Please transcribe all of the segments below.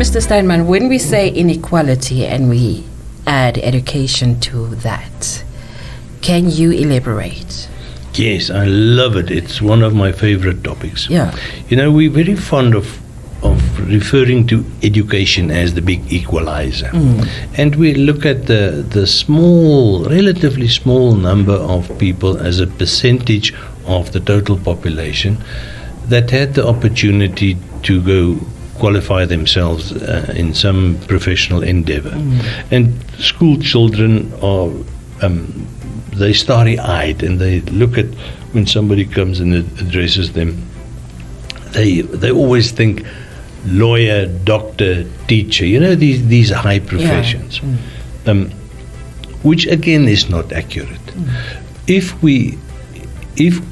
Mr. Steinman, when we say inequality and we add education to that, can you elaborate? Yes, I love it. It's one of my favorite topics. Yeah. You know, we're very fond of referring to education as the big equalizer. And we look at the small, relatively small number of people as a percentage of the total population that had the opportunity to go qualify themselves in some professional endeavor. And school children are, they starry-eyed, and they look at when somebody comes and addresses them, they always think lawyer, doctor, teacher, you know, these high professions, which again is not accurate. If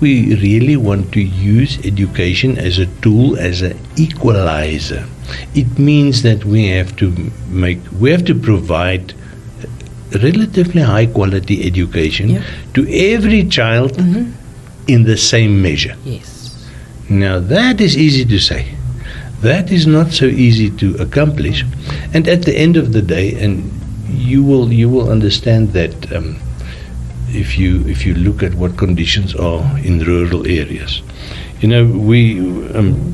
we really want to use education as a tool, as an equalizer, it means that we have to provide relatively high quality education to every child in the same measure. Yes. Now that is easy to say. That is not so easy to accomplish. And at the end of the day, and you will understand that if you look at what conditions are in rural areas. You know, we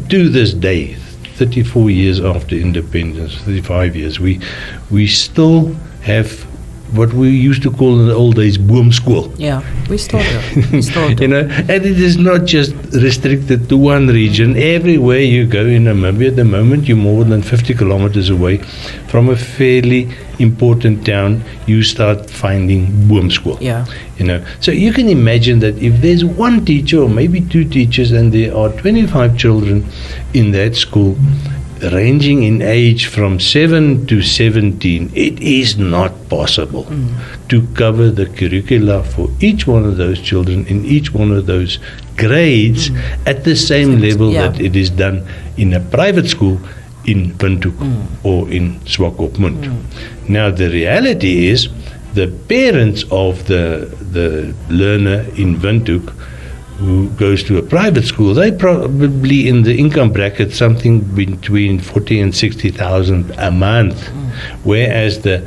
to this day, 34 years after independence, 35 years, we still have what we used to call in the old days boomschool. Yeah, we still do. You know, and it is not just restricted to one region. Everywhere you go in Namibia, the moment you're more than 50 kilometers away from a fairly important town, you start finding boomschool. Yeah. You know, so you can imagine that if there's one teacher or maybe two teachers and there are 25 children in that school, ranging in age from 7 to 17, it is not possible to cover the curricula for each one of those children in each one of those grades at the same level that it is done in a private school in Windhoek or in Swakopmund. Now the reality is the parents of the learner in Windhoek who goes to a private school, they probably in the income bracket something between 40 and 60,000 a month, whereas the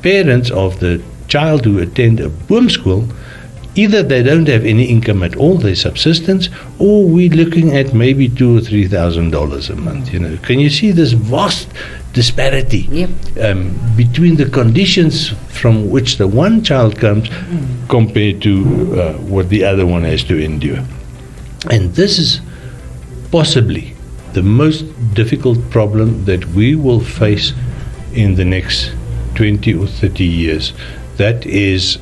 parents of the child who attend a boom school, either they don't have any income at all, their subsistence, or we're looking at maybe $2,000 or $3,000 a month. You know, can you see this vast disparity between the conditions from which the one child comes compared to what the other one has to endure? And this is possibly the most difficult problem that we will face in the next 20 or 30 years. That is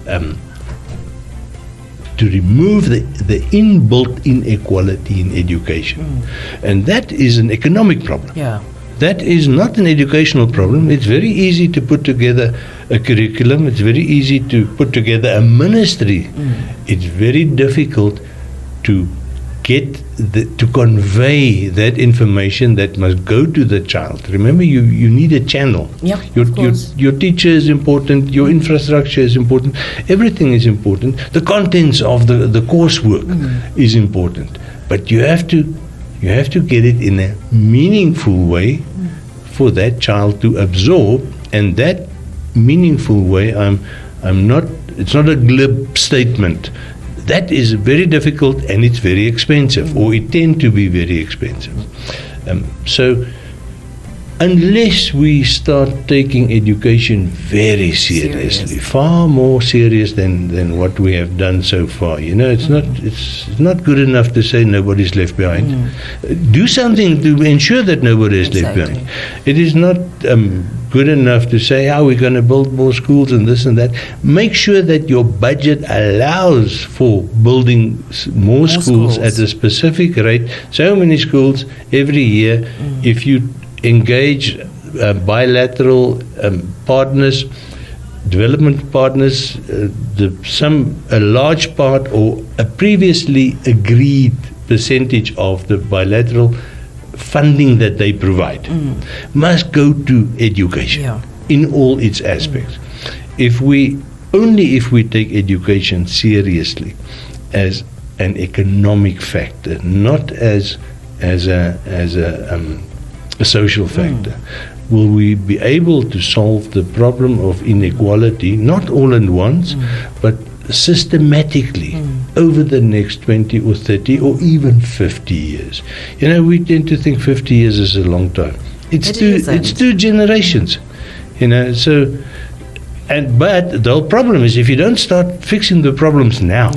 to remove the inbuilt inequality in education. And that is an economic problem. Yeah. That is not an educational problem. It's very easy to put together a curriculum. It's very easy to put together a ministry. It's very difficult to to convey that information that must go to the child. Remember, you need a channel. Yeah, your teacher is important. Your infrastructure is important. Everything is important. The contents of the coursework is important. But you have to get it in a meaningful way for that child to absorb, and that meaningful way, it's not a glib statement. That is very difficult, and it's very expensive, or it tends to be very expensive. So unless we start taking education very seriously, far more serious than what we have done so far, you know, it's not good enough to say nobody's left behind. Do something to ensure that nobody is left behind. It is not good enough to say, we're going to build more schools and this and that. Make sure that your budget allows for building more schools at a specific rate. So many schools every year. If you engage bilateral partners, development partners, a large part or a previously agreed percentage of the bilateral funding that they provide must go to education in all its aspects. If we take education seriously as an economic factor, not as a social factor, will we be able to solve the problem of inequality, not all at once, but systematically over the next 20 or 30 or even 50 years. You know, we tend to think 50 years is a long time. It's two generations. You know, so but the whole problem is if you don't start fixing the problems now,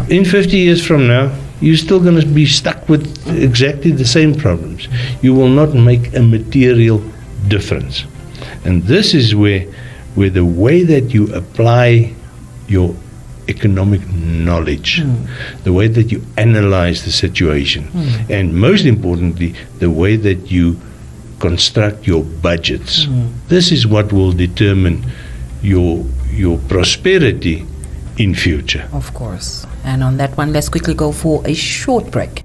in 50 years from now, you're still going to be stuck with exactly the same problems. You will not make a material difference. And this is where the way that you apply your economic knowledge, the way that you analyze the situation, and most importantly, the way that you construct your budgets. This is what will determine your prosperity in future. Of course. And on that one, let's quickly go for a short break.